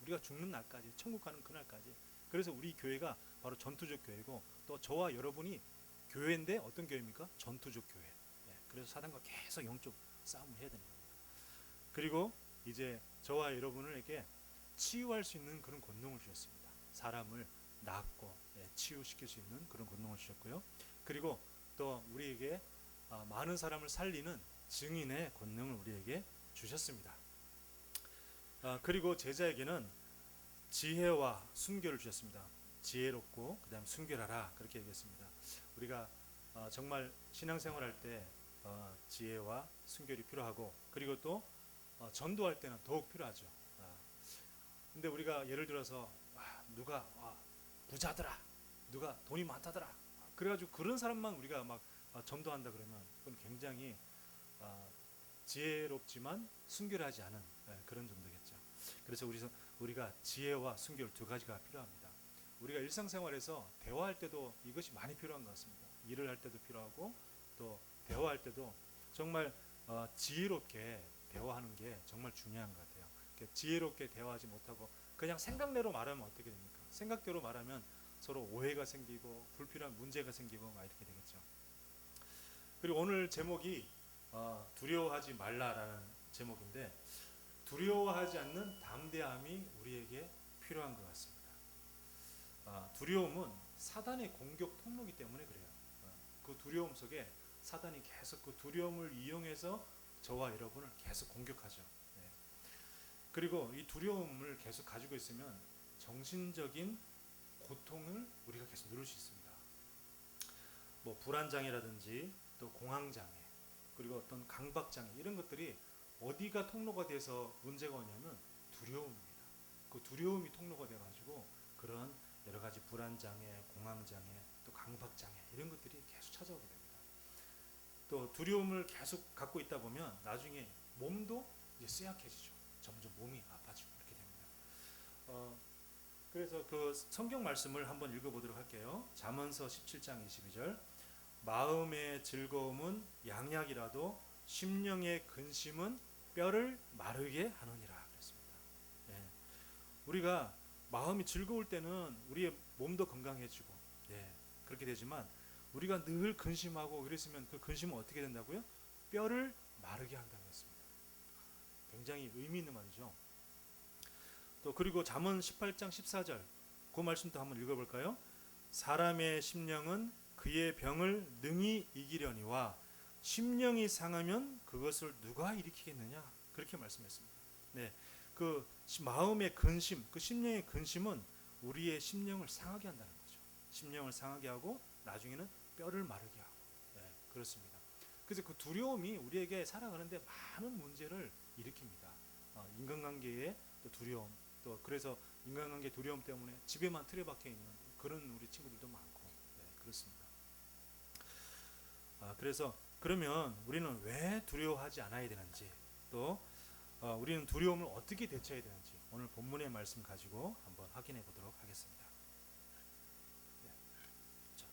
우리가 죽는 날까지, 천국 가는 그날까지. 그래서 우리 교회가 바로 전투적 교회고, 또 저와 여러분이 교회인데 어떤 교회입니까? 전투적 교회. 그래서 사단과 계속 영적 싸움을 해야 되는 겁니다. 그리고 이제 저와 여러분에게 치유할 수 있는 그런 권능을 주셨습니다. 사람을 낫고 치유시킬 수 있는 그런 권능을 주셨고요. 그리고 또 우리에게 많은 사람을 살리는 증인의 권능을 우리에게 주셨습니다. 그리고 제자에게는 지혜와 순교를 주셨습니다. 지혜롭고 그다음 순교하라, 그렇게 얘기했습니다. 우리가 정말 신앙생활할 때 지혜와 순교이 필요하고, 그리고 또 전도할 때는 더욱 필요하죠. 근데 우리가 예를 들어서 누가 부자더라, 누가 돈이 많다더라, 그래가지고 그런 사람만 우리가 막 전도한다 그러면 그건 굉장히 지혜롭지만 순결하지 않은 그런 정도겠죠. 그래서 우리가 지혜와 순결 두 가지가 필요합니다. 우리가 일상생활에서 대화할 때도 이것이 많이 필요한 것 같습니다. 일을 할 때도 필요하고, 또 대화할 때도 정말 지혜롭게 대화하는 게 정말 중요한 것 같아요. 지혜롭게 대화하지 못하고 그냥 생각대로 말하면 어떻게 됩니까? 생각대로 말하면 서로 오해가 생기고 불필요한 문제가 생기고 막 이렇게 되겠죠. 그리고 오늘 제목이 두려워하지 말라라는 제목인데, 두려워하지 않는 담대함이 우리에게 필요한 것 같습니다. 두려움은 사단의 공격 통로이기 때문에 그래요. 그 두려움 속에 사단이 계속 그 두려움을 이용해서 저와 여러분을 계속 공격하죠. 그리고 이 두려움을 계속 가지고 있으면 정신적인 고통을 우리가 계속 누릴 수 있습니다. 뭐 불안장애라든지 또 공황장애, 그리고 어떤 강박장애, 이런 것들이 어디가 통로가 돼서 문제가 오냐면 두려움입니다. 그 두려움이 통로가 돼가지고 그런 여러 가지 불안장애, 공황장애, 또 강박장애, 이런 것들이 계속 찾아오게 됩니다. 또 두려움을 계속 갖고 있다 보면 나중에 몸도 이제 쇠약해지죠. 점점 몸이 아파지고 이렇게 됩니다. 그래서 그 성경 말씀을 한번 읽어보도록 할게요. 잠언서 17장 22절. 마음의 즐거움은 양약이라도 심령의 근심은 뼈를 마르게 하느니라 그랬습니다. 우리가 마음이 즐거울 때는 우리의 몸도 건강해지고 그렇게 되지만, 우리가 늘 근심하고 그랬으면 그 근심은 어떻게 된다고요? 뼈를 마르게 한다고 했습니다. 굉장히 의미 있는 말이죠. 또 그리고 잠언 18장 14절, 그 말씀도 한번 읽어볼까요? 사람의 심령은 그의 병을 능히 이기려니와 심령이 상하면 그것을 누가 일으키겠느냐, 그렇게 말씀했습니다. 그 마음의 근심, 그 심령의 근심은 우리의 심령을 상하게 한다는 거죠. 심령을 상하게 하고 나중에는 뼈를 마르게 하고, 그렇습니다. 그래서 그 두려움이 우리에게 살아가는데 많은 문제를 일으킵니다. 인간관계의 또 두려움, 또 그래서 인간관계 두려움 때문에 집에만 틀에박혀 있는 그런 우리 친구들도 많고, 그렇습니다. 그래서 그러면 우리는 왜 두려워하지 않아야 되는지, 또 우리는 두려움을 어떻게 대처해야 되는지 오늘 본문의 말씀 가지고 한번 확인해 보도록 하겠습니다. 자,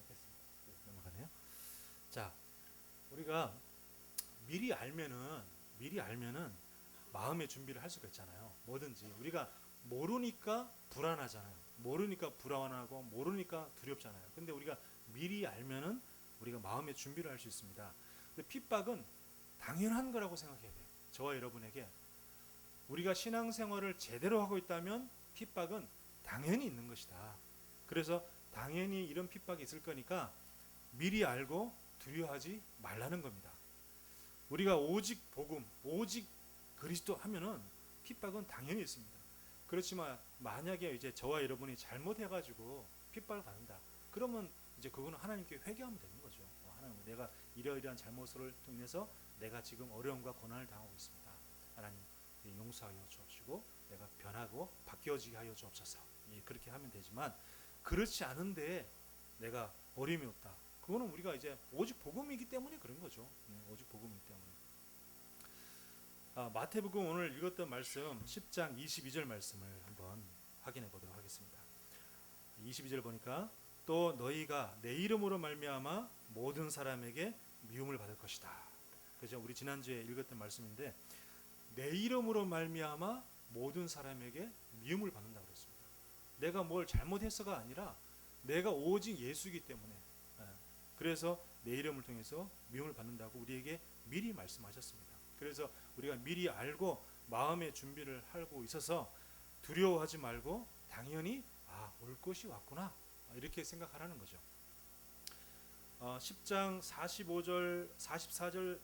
됐습니다. 넘어가네요. 자, 우리가 미리 알면은 마음의 준비를 할 수가 있잖아요. 뭐든지 우리가 모르니까 불안하잖아요. 모르니까 불안하고 모르니까 두렵잖아요. 근데 우리가 미리 알면은 우리가 마음의 준비를 할 수 있습니다. 근데 핍박은 당연한 거라고 생각해야 돼요. 저와 여러분에게 우리가 신앙생활을 제대로 하고 있다면 핍박은 당연히 있는 것이다. 그래서 당연히 이런 핍박이 있을 거니까 미리 알고 두려워하지 말라는 겁니다. 우리가 오직 복음, 오직 그리스도 하면은 핍박은 당연히 있습니다. 그렇지만 만약에 이제 저와 여러분이 잘못해가지고 핍박을 받는다, 그러면 이제 그거는 하나님께 회개하면 되는 거죠. 하나님, 내가 이러이러한 잘못을 통해서 내가 지금 어려움과 고난을 당하고 있습니다. 하나님 용서하여 주옵시고 내가 변하고 바뀌어지게 하여 주옵소서. 그렇게 하면 되지만, 그렇지 않은데 내가 어려움이 없다, 그거는 우리가 이제 오직 복음이기 때문에 그런 거죠. 오직 복음이기 때문에. 마태복음 오늘 읽었던 말씀 10장 22절 말씀을 한번 확인해 보도록 하겠습니다. 22절 보니까 또 너희가 내 이름으로 말미암아 모든 사람에게 미움을 받을 것이다. 그죠? 우리 지난주에 읽었던 말씀인데 내 이름으로 말미암아 모든 사람에게 미움을 받는다고 그랬습니다. 내가 뭘 잘못했어가 아니라 내가 오직 예수이기 때문에 그래서 내 이름을 통해서 미움을 받는다고 우리에게 미리 말씀하셨습니다. 그래서 우리가 미리 알고 마음의 준비를 하고 있어서 두려워하지 말고 당연히 올 것이 왔구나 이렇게 생각하라는 거죠. 10장 45절 44절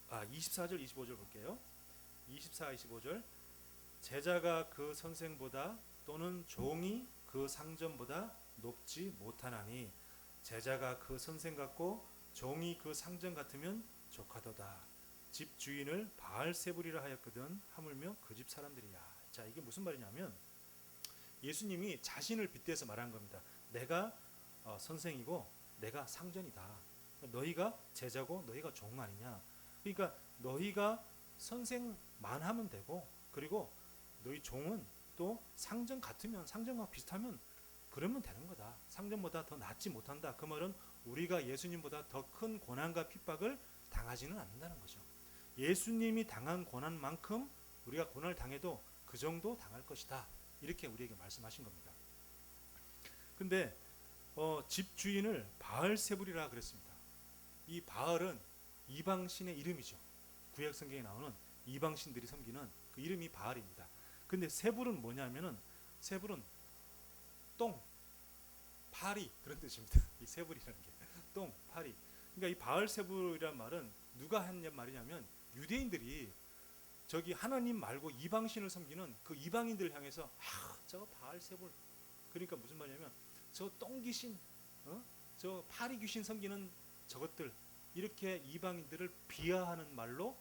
24절 25절 볼게요. 24, 25절 제자가 그 선생보다 또는 종이 그 상전보다 높지 못하나니 제자가 그 선생 같고 종이 그 상전 같으면 족하도다. 집 주인을 바알세불이라 하였거든 하물며 그 집 사람들이야. 자, 이게 무슨 말이냐면 예수님이 자신을 빗대서 말한 겁니다. 내가 선생이고 내가 상전이다. 너희가 제자고 너희가 종 아니냐. 그러니까 너희가 선생만 하면 되고 그리고 너희 종은 또 상전 같으면 상전과 비슷하면 그러면 되는 거다. 상전보다 더 낫지 못한다. 그 말은 우리가 예수님보다 더 큰 고난과 핍박을 당하지는 않는다는 거죠. 예수님이 당한 고난만큼 우리가 고난을 당해도 그 정도 당할 것이다. 이렇게 우리에게 말씀하신 겁니다. 근데 집 주인을 바알세불이라 그랬습니다. 이 바알은 이방신의 이름이죠. 구약 성경에 나오는 이방신들이 섬기는 그 이름이 바알입니다. 근데 세불은 뭐냐면은 세불은 똥, 파리 그런 뜻입니다. 이 세불이라는 게 똥, 파리. 그러니까 이 바알세불이란 말은 누가 한 말이냐면 유대인들이 저기 하나님 말고 이방신을 섬기는 그 이방인들을 향해서 저 바알세불 그러니까 무슨 말이냐면 저 똥귀신 저 파리 귀신 섬기는 저것들 이렇게 이방인들을 비하하는 말로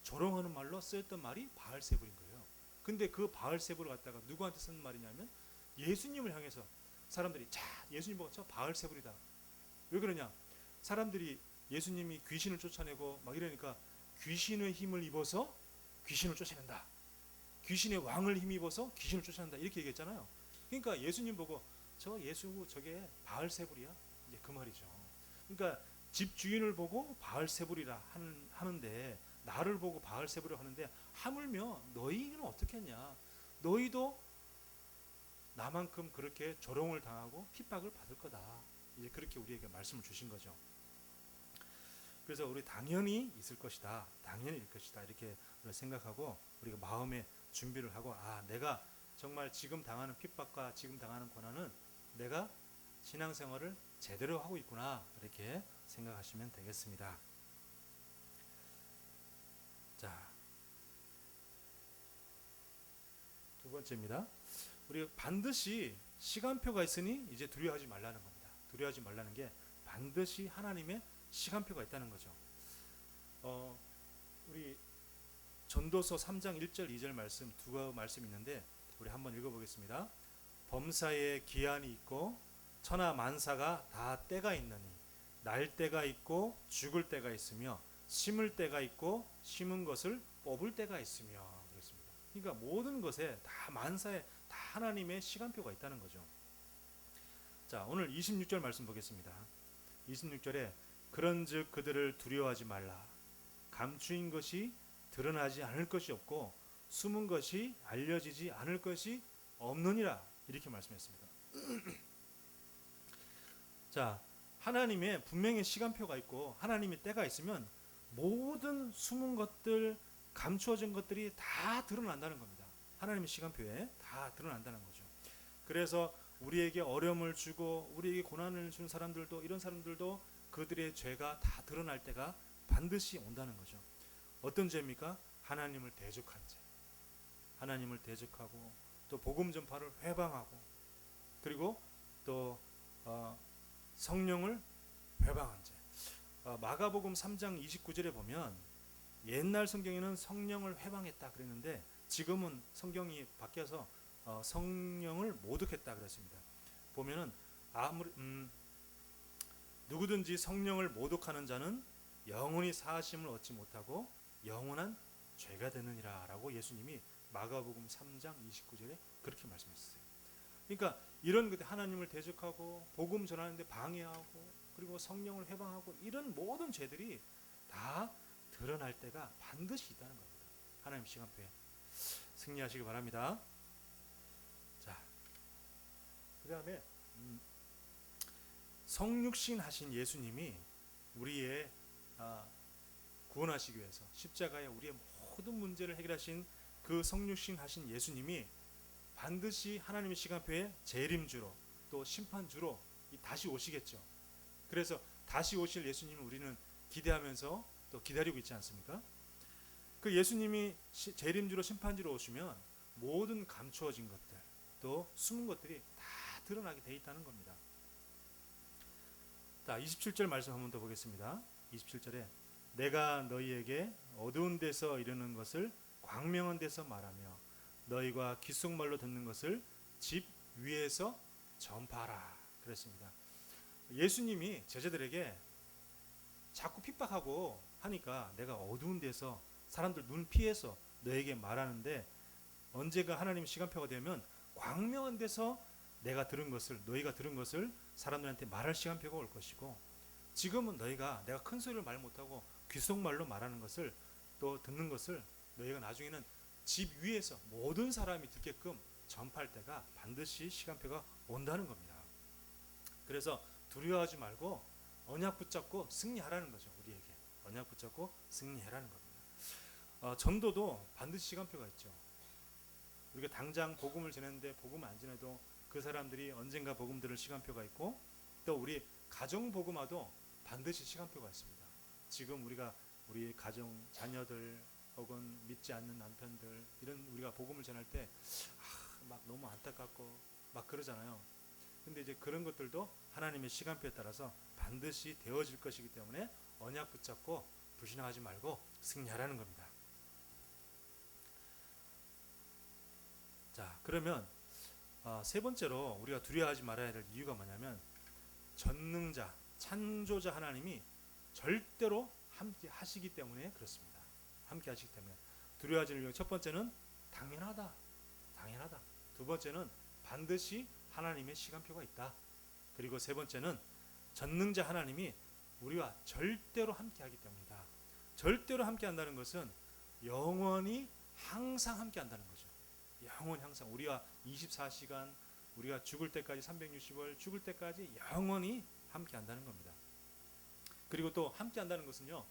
조롱하는 말로 쓰였던 말이 바알세불인 거예요. 근데 그 바알세불을 갖다가 누구한테 쓴 말이냐면 예수님을 향해서 사람들이 자 예수님 보고 저 바알세불이다. 왜 그러냐? 사람들이 예수님이 귀신을 쫓아내고 막 이러니까 귀신의 힘을 입어서 귀신을 쫓아낸다. 귀신의 왕을 힘입어서 귀신을 쫓아낸다. 이렇게 얘기했잖아요. 그러니까 예수님 보고 저 예수 저게 바알세불이야. 이제 그 말이죠. 그러니까 집 주인을 보고 바알세불이라 하는데 나를 보고 바알세불이라 하는데 하물며 너희는 어떻게 했냐? 너희도 나만큼 그렇게 조롱을 당하고 핍박을 받을 거다. 이제 그렇게 우리에게 말씀을 주신 거죠. 그래서 우리 당연히 있을 것이다. 당연히 있을 것이다. 이렇게 생각하고 우리가 마음의 준비를 하고 내가 정말 지금 당하는 핍박과 지금 당하는 고난은 내가 신앙생활을 제대로 하고 있구나. 이렇게 생각하시면 되겠습니다. 자, 두 번째입니다. 우리 반드시 시간표가 있으니 이제 두려워하지 말라는 겁니다. 두려워하지 말라는 게 반드시 하나님의 시간표가 있다는 거죠. 우리 전도서 3장 1절 2절 말씀 두 말씀 있는데 우리 한번 읽어보겠습니다. 범사에 기한이 있고 천하 만사가 다 때가 있느니 날 때가 있고 죽을 때가 있으며 심을 때가 있고 심은 것을 뽑을 때가 있으며 그렇습니다. 그러니까 모든 것에 다 만사에 다 하나님의 시간표가 있다는 거죠. 자, 오늘 26절 말씀 보겠습니다. 26절에 그런즉 그들을 두려워하지 말라. 감추인 것이 드러나지 않을 것이 없고 숨은 것이 알려지지 않을 것이 없느니라. 이렇게 말씀했습니다. 자, 하나님의 분명히 시간표가 있고 하나님의 때가 있으면 모든 숨은 것들, 감추어진 것들이 다 드러난다는 겁니다. 하나님의 시간표에 다 드러난다는 거죠. 그래서 우리에게 어려움을 주고 우리에게 고난을 주는 사람들도 이런 사람들도 그들의 죄가 다 드러날 때가 반드시 온다는 거죠. 어떤 죄입니까? 하나님을 대적한 죄. 하나님을 대적하고 또 복음 전파를 회방하고 그리고 또 성령을 회방한 죄. 마가복음 3장 29절에 보면 옛날 성경에는 성령을 회방했다 그랬는데 지금은 성경이 바뀌어서 성령을 모독했다 그랬습니다. 보면은 누구든지 성령을 모독하는 자는 영원히 사하심을 얻지 못하고 영원한 죄가 되느니라 라고 예수님이 마가복음 3장 29절에 그렇게 말씀했어요. 그러니까 이런 것들 하나님을 대적하고 복음 전하는데 방해하고 그리고 성령을 회방하고 이런 모든 죄들이 다 드러날 때가 반드시 있다는 겁니다. 하나님 시간표에 승리하시기 바랍니다. 자, 그 다음에 성육신 하신 예수님이 우리의 구원하시기 위해서 십자가에 우리의 모든 문제를 해결하신 그 성육신 하신 예수님이 반드시 하나님의 시간표에 재림주로 또 심판주로 다시 오시겠죠. 그래서 다시 오실 예수님을 우리는 기대하면서 또 기다리고 있지 않습니까? 그 예수님이 재림주로 심판주로 오시면 모든 감추어진 것들 또 숨은 것들이 다 드러나게 돼 있다는 겁니다. 자, 27절 말씀 한 번 더 보겠습니다. 27절에 내가 너희에게 어두운 데서 이르는 것을 광명한 데서 말하며 너희가 귓속말로 듣는 것을 집 위에서 전파하라 그랬습니다. 예수님이 제자들에게 자꾸 핍박하고 하니까 내가 어두운 데서 사람들 눈 피해서 너에게 말하는데 언제가 하나님 시간표가 되면 광명한 데서 내가 들은 것을 너희가 들은 것을 사람들한테 말할 시간표가 올 것이고 지금은 너희가 내가 큰 소리를 말 못하고 귓속말로 말하는 것을 또 듣는 것을 너희가 나중에는 집 위에서 모든 사람이 듣게끔 전파할 때가 반드시 시간표가 온다는 겁니다. 그래서 두려워하지 말고 언약 붙잡고 승리하라는 거죠. 우리에게 언약 붙잡고 승리하라는 겁니다. 전도도 반드시 시간표가 있죠. 우리가 당장 복음을 전했는데 복음 안 전해도 그 사람들이 언젠가 복음 들을 시간표가 있고 또 우리 가정 복음화도 반드시 시간표가 있습니다. 지금 우리가 우리 가정 자녀들 혹은 믿지 않는 남편들 이런 우리가 복음을 전할 때 막 너무 안타깝고 막 그러잖아요. 근데 이제 그런 것들도 하나님의 시간표에 따라서 반드시 되어질 것이기 때문에 언약 붙잡고 불신앙하지 말고 승리하라는 겁니다. 자, 그러면 세 번째로 우리가 두려워하지 말아야 될 이유가 뭐냐면 전능자, 창조자 하나님이 절대로 함께 하시기 때문에 그렇습니다. 함께 하시기 때문에 두려워하지 말고 첫 번째는 당연하다. 두 번째는 반드시 하나님의 시간표가 있다. 그리고 세 번째는 전능자 하나님이 우리와 절대로 함께 하기 때문이다. 절대로 함께 한다는 것은 영원히 항상 함께 한다는 거죠. 영원히 항상 우리와 24시간 우리가 죽을 때까지 360월 죽을 때까지 영원히 함께 한다는 겁니다. 그리고 또 함께 한다는 것은요.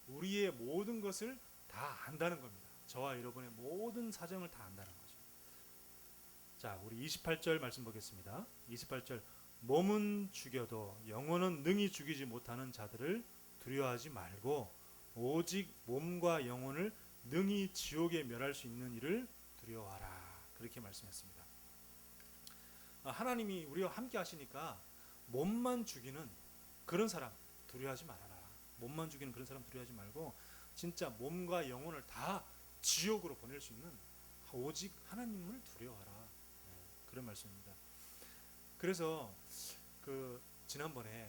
우리의 모든 것을 다 안다는 겁니다. 저와 여러분의 모든 사정을 다 안다는 거죠. 자, 우리 28절 말씀 보겠습니다. 28절 몸은 죽여도 영혼은 능히 죽이지 못하는 자들을 두려워하지 말고 오직 몸과 영혼을 능히 지옥에 멸할 수 있는 이를 두려워하라. 그렇게 말씀했습니다. 하나님이 우리와 함께 하시니까 몸만 죽이는 그런 사람 두려워하지 말아라. 몸만 죽이는 그런 사람 두려워하지 말고 진짜 몸과 영혼을 다 지옥으로 보낼 수 있는 오직 하나님을 두려워하라. 그런 말씀입니다. 그래서 그 지난번에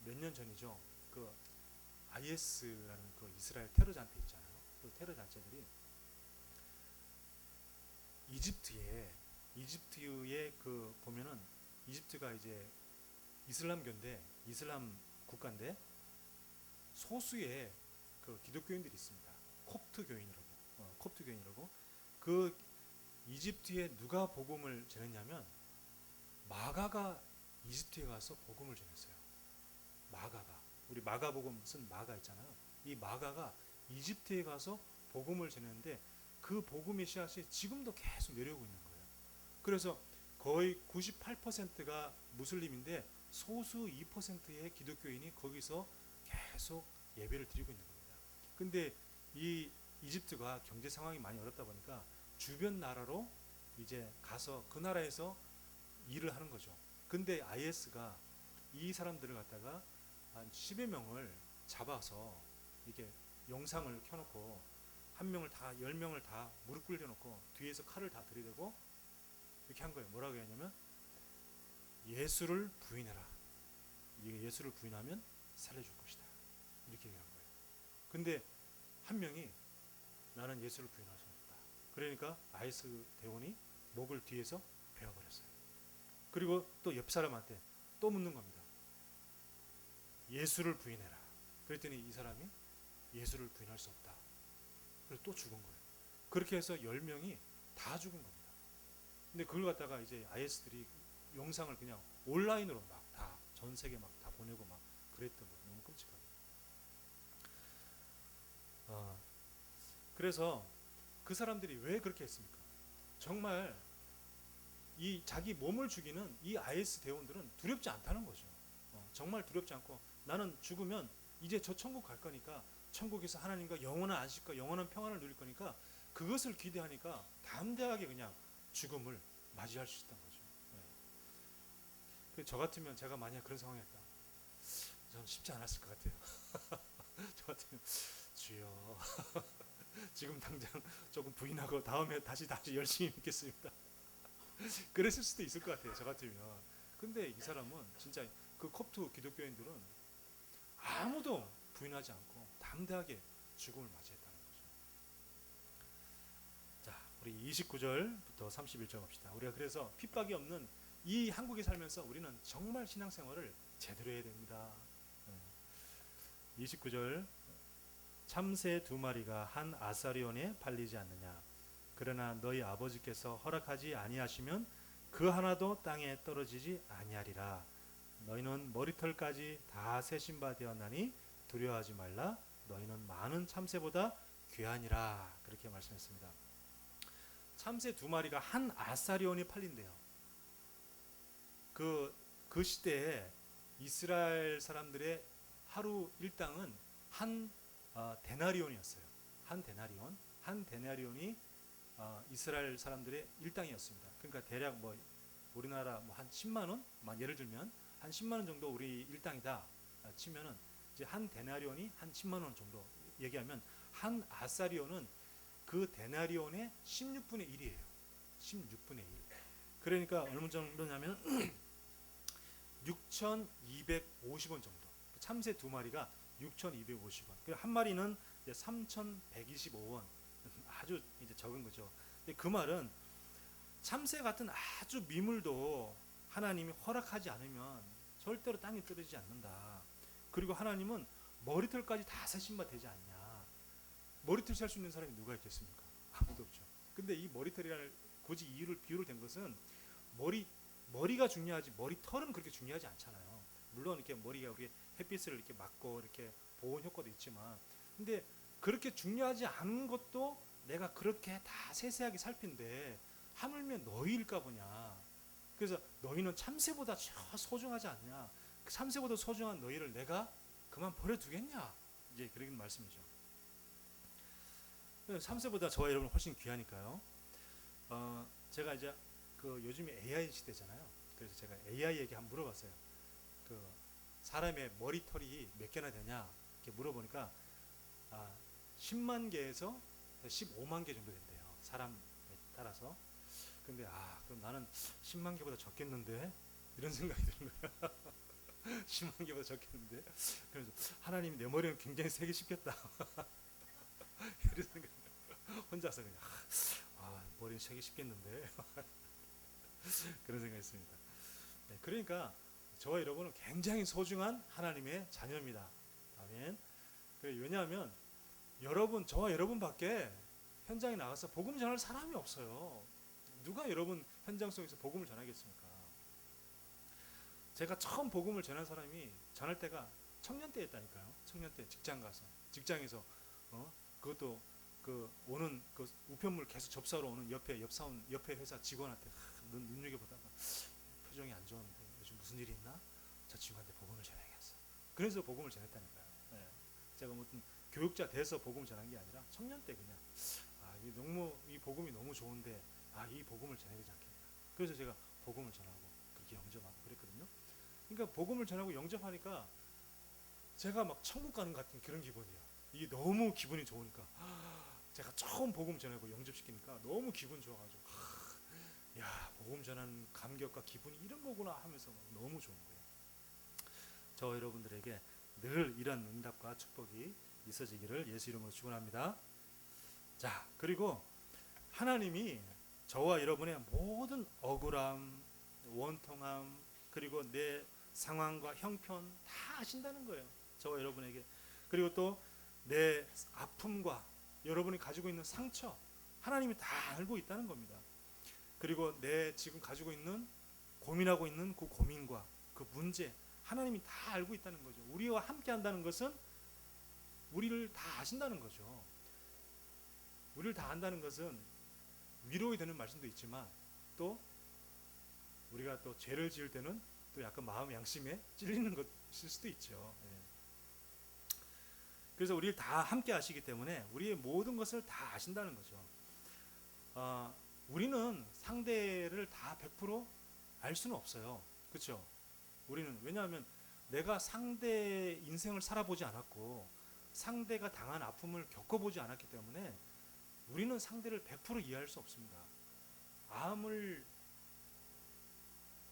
몇 년 전이죠. 그 IS라는 그 이스라엘 테러 단체 있잖아요. 그 테러 단체들이 이집트에 그 보면은 이집트가 이제 이슬람교인데 이슬람 국가인데 소수의 그 기독교인들이 있습니다. 콥트 교인이라고 그 이집트에 누가 복음을 전했냐면 마가가 이집트에 가서 복음을 전했어요. 마가가 우리 마가복음 쓴 마가 있잖아요. 이 마가가 이집트에 가서 복음을 전했는데 그 복음의 씨앗이 지금도 계속 내려오고 있는 거예요. 그래서 거의 98%가 무슬림인데 소수 2%의 기독교인이 거기서 계속 예배를 드리고 있는 겁니다. 근데 이 이집트가 경제 상황이 많이 어렵다 보니까 주변 나라로 이제 가서 그 나라에서 일을 하는 거죠. 근데 IS가 이 사람들을 갖다가 한 10여 명을 잡아서 이렇게 영상을 켜놓고 한 명을 다 10명을 다 무릎 꿇려놓고 뒤에서 칼을 다 들이대고 이렇게 한 거예요. 뭐라고 했냐면 예수를 부인해라. 예수를 부인하면 살려줄 것이다. 이렇게 얘기한 거예요. 근데 한 명이 나는 예수를 부인할 수 없다. 그러니까 IS 대원이 목을 뒤에서 베어버렸어요. 그리고 또 옆 사람한테 또 묻는 겁니다. 예수를 부인해라. 그랬더니 이 사람이 예수를 부인할 수 없다. 그래서 또 죽은 거예요. 그렇게 해서 10명이 다 죽은 겁니다. 근데 그걸 갖다가 이제 IS들이 영상을 그냥 온라인으로 막 다 전 세계 막 다 보내고 막 그랬던 거예요. 너무 끔찍하게. 그래서 그 사람들이 왜 그렇게 했습니까? 정말 이 자기 몸을 죽이는 이 IS 대원들은 두렵지 않다는 거죠. 정말 두렵지 않고 나는 죽으면 이제 저 천국 갈 거니까 천국에서 하나님과 영원한 안식과 영원한 평안을 누릴 거니까 그것을 기대하니까 담대하게 그냥 죽음을 맞이할 수 있다는 거죠. 저 같으면 제가 만약 그런 상황이었다. 저는 쉽지 않았을 것 같아요. 저 같으면 주여 지금 당장 조금 부인하고 다음에 다시 열심히 믿겠습니다. 그랬을 수도 있을 것 같아요. 저 같으면. 근데 이 사람은 진짜 그 콥트 기독교인들은 아무도 부인하지 않고 담대하게 죽음을 맞이했다는 거죠. 자, 우리 29절부터 31절 봅시다. 우리가 그래서 핍박이 없는 이 한국에 살면서 우리는 정말 신앙생활을 제대로 해야 됩니다. 29절 참새 2마리가 한 아사리온에 팔리지 않느냐. 그러나 너희 아버지께서 허락하지 아니하시면 그 하나도 땅에 떨어지지 아니하리라. 너희는 머리털까지 다 세신 바 되었나니 두려워하지 말라. 너희는 많은 참새보다 귀하니라. 그렇게 말씀했습니다. 참새 2마리가 한 아사리온에 팔린대요. 그 시대에 이스라엘 사람들의 하루 일당은 한 데나리온이었어요. 한 데나리온이 이스라엘 사람들의 일당이었습니다. 그러니까 대략 뭐 우리나라 뭐 한 10만 원, 예를 들면 한 10만 원 정도 우리 일당이다 치면은 이제 한 데나리온이 한 10만 원 정도 얘기하면 한 아사리온은 그 데나리온의 16분의 1이에요. 16분의 1. 그러니까 얼마 정도냐면 6,250원 정도. 참새 2마리가 6,250원. 한 마리는 3,125원. 아주 이제 적은 거죠. 근데 그 말은 참새 같은 아주 미물도 하나님이 허락하지 않으면 절대로 땅에 떨어지지 않는다. 그리고 하나님은 머리털까지 다 세신 바 되지 않냐. 머리털 셀 수 있는 사람이 누가 있겠습니까? 아무도 없죠. 근데 이 머리털이라는 굳이 비유를 된 것은 머리가 중요하지 머리털은 그렇게 중요하지 않잖아요. 물론 이렇게 머리가 우리 햇빛을 이렇게 막고 이렇게 보온 효과도 있지만, 근데 그렇게 중요하지 않은 것도 내가 그렇게 다 세세하게 살핀데 하물며 너희일까 보냐. 그래서 너희는 참새보다 소중하지 않냐. 그 참새보다 소중한 너희를 내가 그만 버려두겠냐. 이제 그런 말씀이죠. 참새보다 저와 여러분 훨씬 귀하니까요. 제가 이제 요즘에 AI 시대잖아요. 그래서 제가 AI에게 한번 물어봤어요. 사람의 머리털이 몇 개나 되냐 이렇게 물어보니까 10만 개에서 15만 개 정도 된대요. 사람에 따라서. 근데 그럼 나는 10만 개보다 적겠는데 이런 생각이 드는 거예요. 10만 개보다 적겠는데. 그래서 하나님이 내 머리는 굉장히 세게 씹겠다. 이런 생각. 혼자서 그냥 머리는 세게 씹겠는데. 그런 생각했습니다. 네, 그러니까 저와 여러분은 굉장히 소중한 하나님의 자녀입니다. 아멘. 왜냐하면 저와 여러분밖에 현장에 나가서 복음 전할 사람이 없어요. 누가 여러분 현장 속에서 복음을 전하겠습니까? 제가 처음 복음을 전할 때가 청년 때였다니까요. 청년 때 직장에서 그것도 오는 우편물 계속 접수하러 오는 옆에 회사 직원한테 눈여겨보다가 표정이 안 좋은데 요즘 무슨 일이 있나? 저 친구한테 복음을 전해야겠어. 그래서 복음을 전했다니까요. 네. 제가 무슨 교육자 돼서 복음을 전한 게 아니라 청년 때 그냥 이 복음이 너무 좋은데 이 복음을 전해야 되지 않겠냐. 그래서 제가 복음을 전하고 그렇게 영접하고 그랬거든요. 그러니까 복음을 전하고 영접하니까 제가 막 천국 가는 같은 그런 기분이에요. 이게 너무 기분이 좋으니까 제가 처음 복음 전하고 영접시키니까 너무 기분 좋아가지고 복음 전하는 감격과 기분이 이런 거구나 하면서 너무 좋은 거예요. 저 여러분들에게 늘 이런 응답과 축복이 있어지기를 예수 이름으로 축원합니다. 자, 그리고 하나님이 저와 여러분의 모든 억울함, 원통함, 그리고 내 상황과 형편 다 아신다는 거예요. 저와 여러분에게. 그리고 또 내 아픔과 여러분이 가지고 있는 상처 하나님이 다 알고 있다는 겁니다. 그리고 내 지금 가지고 있는 고민하고 있는 그 고민과 그 문제 하나님이 다 알고 있다는 거죠. 우리와 함께 한다는 것은 우리를 다 아신다는 거죠. 우리를 다 안다는 것은 위로가 되는 말씀도 있지만 또 우리가 또 죄를 지을 때는 또 약간 마음 양심에 찔리는 것일 수도 있죠. 그래서 우리를 다 함께 아시기 때문에 우리의 모든 것을 다 아신다는 거죠. 우리는 상대를 다 100% 알 수는 없어요. 그렇죠? 우리는 왜냐하면 내가 상대 인생을 살아보지 않았고 상대가 당한 아픔을 겪어보지 않았기 때문에 우리는 상대를 100% 이해할 수 없습니다. 암을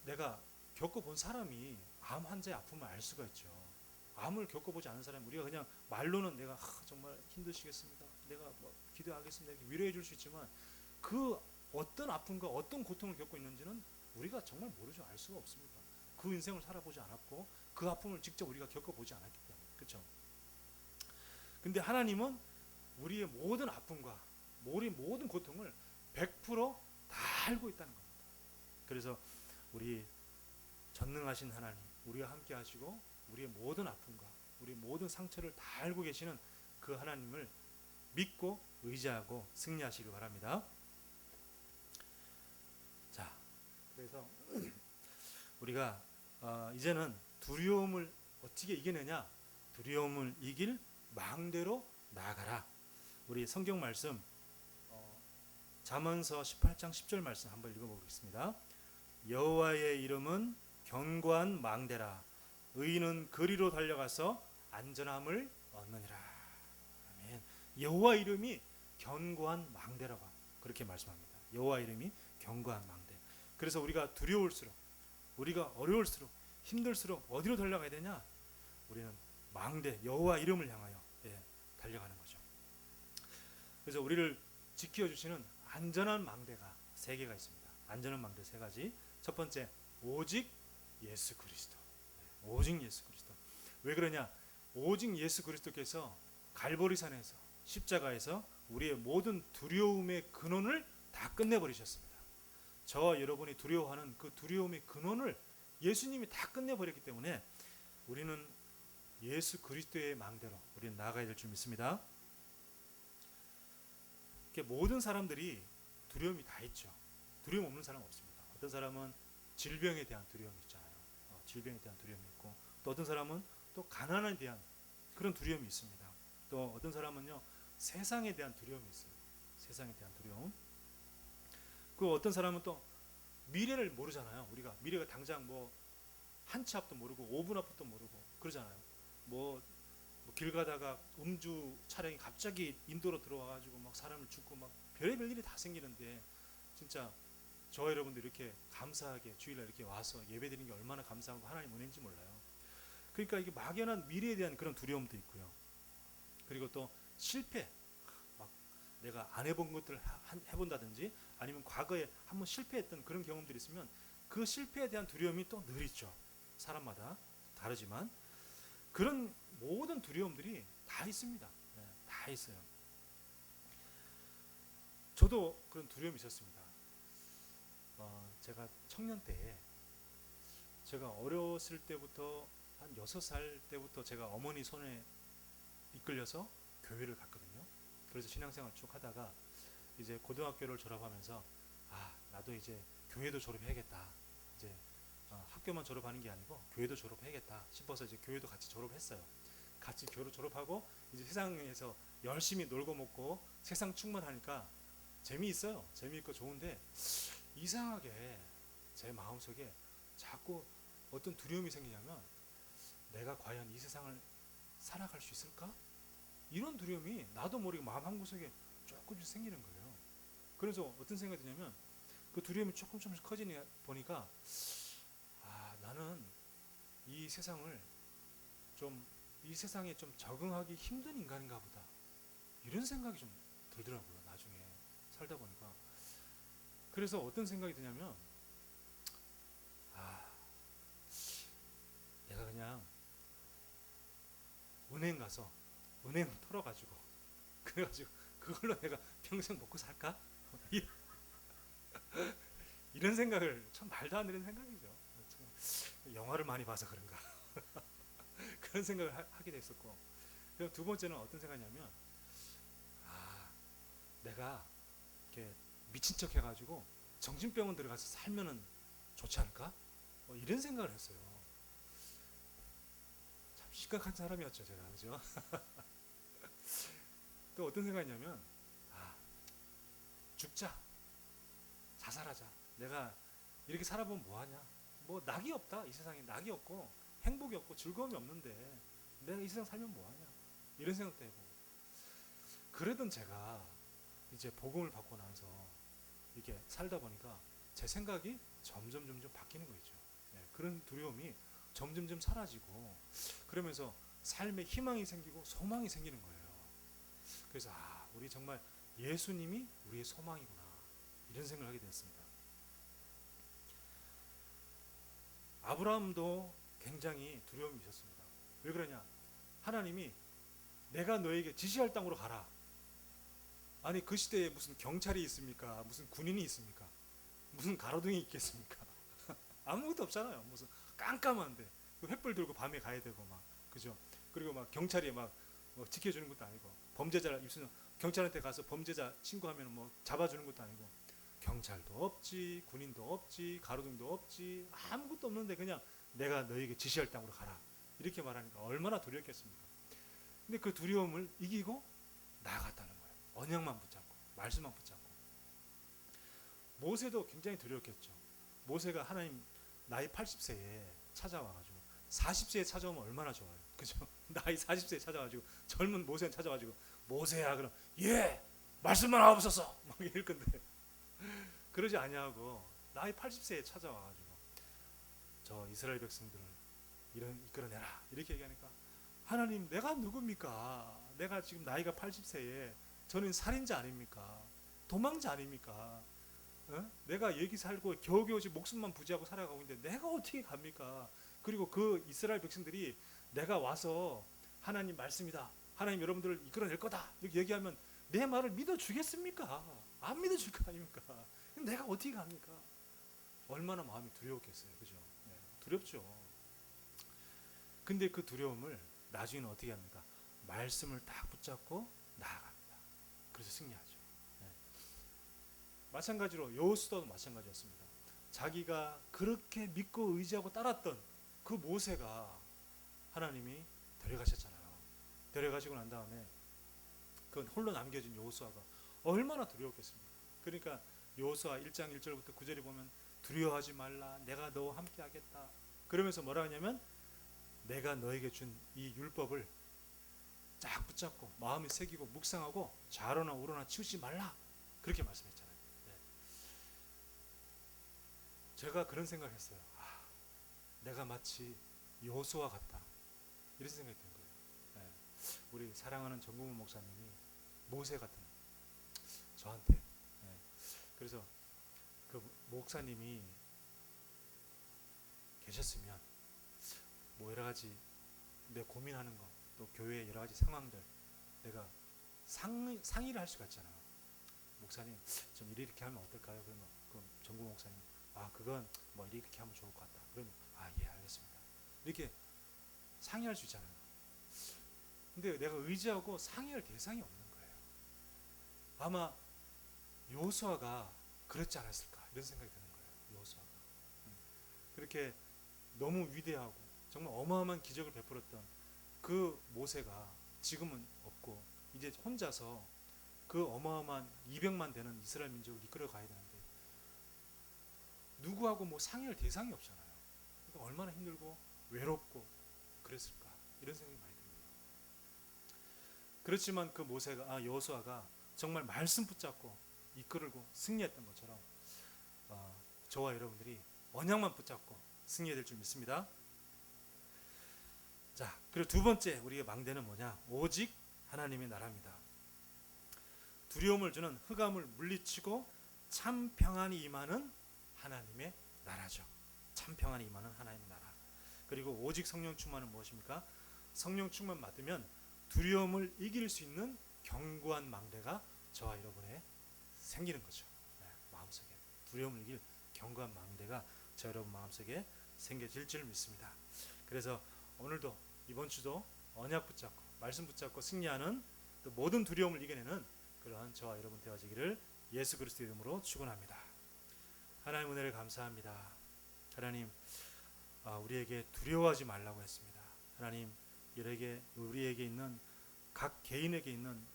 내가 겪어본 사람이 암 환자의 아픔을 알 수가 있죠. 암을 겪어보지 않은 사람 우리가 그냥 말로는 내가 정말 힘드시겠습니다. 내가 뭐 기도하겠습니다. 이렇게 위로해 줄 수 있지만 그 어떤 아픔과 어떤 고통을 겪고 있는지는 우리가 정말 모르죠. 알 수가 없습니다. 그 인생을 살아보지 않았고 그 아픔을 직접 우리가 겪어보지 않았기 때문에. 그렇죠? 근데 하나님은 우리의 모든 아픔과 우리의 모든 고통을 100%다 알고 있다는 겁니다. 그래서 우리 전능하신 하나님, 우리와 함께 하시고 우리의 모든 아픔과 우리의 모든 상처를 다 알고 계시는 그 하나님을 믿고 의지하고 승리하시기 바랍니다. 자, 그래서 우리가 이제는 두려움을 어떻게 이겨내냐? 두려움을 이길 망대로 나아가라. 우리 성경 말씀 잠언서 18장 10절 말씀 한번 읽어보겠습니다. 여호와의 이름은 견고한 망대라. 의인은 그리로 달려가서 안전함을 얻느니라. 아멘. 여호와 이름이 견고한 망대라고 그렇게 말씀합니다. 여호와 이름이 견고한 망대. 그래서 우리가 두려울수록 우리가 어려울수록 힘들수록 어디로 달려가야 되냐? 우리는 망대 여호와 이름을 향하여 달려가는 거죠. 그래서 우리를 지켜주시는 안전한 망대가 3개가 있습니다. 안전한 망대 3가지. 첫 번째, 오직 예수 그리스도. 오직 예수 그리스도. 왜 그러냐? 오직 예수 그리스도께서 갈보리산에서 십자가에서 우리의 모든 두려움의 근원을 다 끝내버리셨습니다. 저와 여러분이 두려워하는 그 두려움의 근원을 예수님이 다 끝내버렸기 때문에 우리는 예수 그리스도의 망대로 우리는 나아가야 될 줄 믿습니다. 모든 사람들이 두려움이 다 있죠. 두려움 없는 사람은 없습니다. 어떤 사람은 질병에 대한 두려움이 있잖아요. 질병에 대한 두려움이 있고 또 어떤 사람은 또 가난에 대한 그런 두려움이 있습니다. 또 어떤 사람은요 세상에 대한 두려움이 있어요. 세상에 대한 두려움. 그 어떤 사람은 또 미래를 모르잖아요. 우리가 미래가 당장 뭐 한 치 앞도 모르고 5분 앞도 모르고 그러잖아요. 뭐 길 가다가 음주 차량이 갑자기 인도로 들어와가지고 막 사람을 죽고 막 별의별 일이 다 생기는데 진짜 저와 여러분들 이렇게 감사하게 주일날 이렇게 와서 예배드리는 게 얼마나 감사하고 하나님 은혜인지 몰라요. 그러니까 이게 막연한 미래에 대한 그런 두려움도 있고요. 그리고 또 실패, 막 내가 안 해본 것들을 해본다든지 아니면 과거에 한번 실패했던 그런 경험들이 있으면 그 실패에 대한 두려움이 또 늘 있죠. 사람마다 다르지만 그런 모든 두려움들이 다 있습니다. 다 있어요. 저도 그런 두려움이 있었습니다. 제가 청년 때에 제가 어렸을 때부터 한 6살 때부터 제가 어머니 손에 이끌려서 교회를 갔거든요. 그래서 신앙생활 쭉 하다가 이제 고등학교를 졸업하면서 나도 이제 교회도 졸업해야겠다. 이제 학교만 졸업하는 게 아니고 교회도 졸업해야겠다 싶어서 이제 교회도 같이 졸업했어요. 같이 교회를 졸업하고 이제 세상에서 열심히 놀고 먹고 세상 충만하니까 재미있어요. 재미있고 좋은데 이상하게 제 마음속에 자꾸 어떤 두려움이 생기냐면 내가 과연 이 세상을 살아갈 수 있을까? 이런 두려움이 나도 모르게 마음 한구석에 조금씩 생기는 거예요. 그래서 어떤 생각이 드냐면 그 두려움이 조금씩 커지니 보니까 나는 이 세상을 이 세상에 좀 적응하기 힘든 인간인가 보다. 이런 생각이 좀 들더라고요. 나중에 살다 보니까. 그래서 어떤 생각이 드냐면 내가 그냥 은행 가서 은행 털어가지고 그래가지고 그걸로 내가 평생 먹고 살까? 이런 생각을 참 말도 안 되는 생각이죠. 참 영화를 많이 봐서 그런가 그런 생각을 하게 됐었고, 그리고 두 번째는 어떤 생각이냐면 내가 이렇게 미친 척 해가지고 정신병원 들어가서 살면은 좋지 않을까? 이런 생각을 했어요. 참 심각한 사람이었죠 제가. 그죠? 또 어떤 생각이냐면 죽자, 자살하자. 내가 이렇게 살아보면 뭐하냐? 뭐 낙이 없다. 이 세상에 낙이 없고 행복이 없고 즐거움이 없는데 내가 이 세상 살면 뭐하냐? 이런 생각도 해보고. 그러던 제가 이제 복음을 받고 나서 이렇게 살다 보니까 제 생각이 점점 바뀌는 거죠. 네, 그런 두려움이 점점 사라지고, 그러면서 삶에 희망이 생기고 소망이 생기는 거예요. 그래서 우리 정말 예수님이 우리의 소망이구나, 이런 생각을 하게 되었습니다. 아브라함도 굉장히 두려움이 있었습니다. 왜 그러냐? 하나님이 내가 너에게 지시할 땅으로 가라. 아니 그 시대에 무슨 경찰이 있습니까? 무슨 군인이 있습니까? 무슨 가로등이 있겠습니까? 아무것도 없잖아요. 무슨 깜깜한데 횃불 들고 밤에 가야 되고 막, 그죠? 그리고 막 경찰이 막 지켜주는 것도 아니고, 범죄자를 입수는 경찰한테 가서 범죄자 신고하면 뭐 잡아주는 것도 아니고, 경찰도 없지, 군인도 없지, 가로등도 없지, 아무것도 없는데 그냥 내가 너에게 지시할 땅으로 가라, 이렇게 말하니까 얼마나 두렵겠습니까? 근데 그 두려움을 이기고 나아갔다는 거예요. 언약만 붙잡고, 말씀만 붙잡고. 모세도 굉장히 두려웠겠죠. 모세가 하나님 나이 80세에 찾아와가지고, 40세에 찾아오면 얼마나 좋아요. 그죠? 나이 40세에 찾아가지고, 젊은 모세는 찾아가지고, 모세야, 그럼, 예! 말씀만 하옵소서! 막 이럴 건데. 그러지 아니하고, 나이 80세에 찾아와가지고, 저 이스라엘 백성들을 이끌어내라. 이렇게 얘기하니까, 하나님, 내가 누굽니까? 내가 지금 나이가 80세에, 저는 살인자 아닙니까? 도망자 아닙니까? 내가 여기 살고 겨우겨우 목숨만 부지하고 살아가고 있는데 내가 어떻게 갑니까? 그리고 그 이스라엘 백성들이 내가 와서 하나님 말씀이다, 하나님 여러분들을 이끌어낼 거다, 이렇게 얘기하면 내 말을 믿어주겠습니까? 안 믿어줄 거 아닙니까? 내가 어떻게 갑니까? 얼마나 마음이 두려웠겠어요. 그죠? 네, 두렵죠. 근데 그 두려움을 나중에는 어떻게 합니까? 말씀을 딱 붙잡고 나아갑니다. 그래서 승리하죠. 마찬가지로 여호수아도 마찬가지였습니다. 자기가 그렇게 믿고 의지하고 따랐던 그 모세가 하나님이 데려가셨잖아요. 데려가시고 난 다음에 그 홀로 남겨진 여호수아가 얼마나 두려웠겠습니까? 그러니까 여호수아 1장 1절부터 9절에 보면 두려워하지 말라, 내가 너와 함께 하겠다. 그러면서 뭐라 하냐면 내가 너에게 준 이 율법을 쫙 붙잡고 마음에 새기고 묵상하고 좌로나 우로나 치우지 말라, 그렇게 말씀했잖아요. 제가 그런 생각을 했어요. 내가 마치 여호수아 같다, 이런 생각이 든 거예요. 네. 우리 사랑하는 정국문 목사님이 모세 같은 저한테. 네. 그래서 그 목사님이 계셨으면 뭐 여러 가지 내 고민하는 거, 또 교회의 여러 가지 상황들 내가 상의를 할 수가 있잖아요. 목사님 좀 이렇게 하면 어떨까요? 그러면 그 정국 목사님 그건 뭐 이렇게 하면 좋을 것 같다. 그러면 예, 알겠습니다, 이렇게 상의할 수 있잖아요. 근데 내가 의지하고 상의할 대상이 없는 거예요. 아마 여호수아가 그렇지 않았을까, 이런 생각이 드는 거예요. 여호수아가 그렇게 너무 위대하고 정말 어마어마한 기적을 베풀었던 그 모세가 지금은 없고 이제 혼자서 그 어마어마한 200만 되는 이스라엘 민족을 이끌어 가야 되는데 누구하고 뭐 상의할 대상이 없잖아요. 그러니까 얼마나 힘들고 외롭고 그랬을까, 이런 생각이 많이 듭니다. 그렇지만 그 모세가 여호수아가 정말 말씀 붙잡고 이끌고 승리했던 것처럼 저와 여러분들이 언약만 붙잡고 승리해야 될 줄 믿습니다. 자, 그리고 두 번째 우리의 망대는 뭐냐? 오직 하나님의 나라입니다. 두려움을 주는 흑암을 물리치고 참 평안이 임하는 하나님의 나라죠. 참 평안이 임하는 하나님의 나라. 그리고 오직 성령 충만은 무엇입니까? 성령 충만 받으면 두려움을 이길 수 있는 견고한 망대가 저와 여러분의 생기는 거죠. 네, 마음속에 두려움을 이길 견고한 망대가 저 여러분 마음속에 생겨질 줄 믿습니다. 그래서 오늘도 이번 주도 언약 붙잡고 말씀 붙잡고 승리하는 또 모든 두려움을 이겨내는 그러한 저와 여러분 되어지기를 예수 그리스도 이름으로 축원합니다. 하나님 은혜를 감사합니다. 하나님 우리에게 두려워하지 말라고 했습니다. 하나님 우리에게 있는 각 개인에게 있는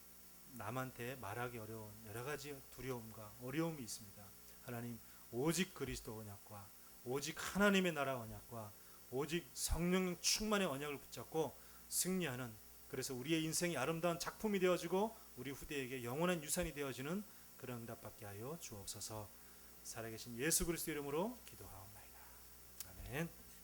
남한테 말하기 어려운 여러 가지 두려움과 어려움이 있습니다. 하나님 오직 그리스도 언약과 오직 하나님의 나라 언약과 오직 성령 충만의 언약을 붙잡고 승리하는, 그래서 우리의 인생이 아름다운 작품이 되어지고 우리 후대에게 영원한 유산이 되어지는 그런 응답받게 하여 주옵소서. 살아계신 예수 그리스도 이름으로 기도하옵나이다. 아멘.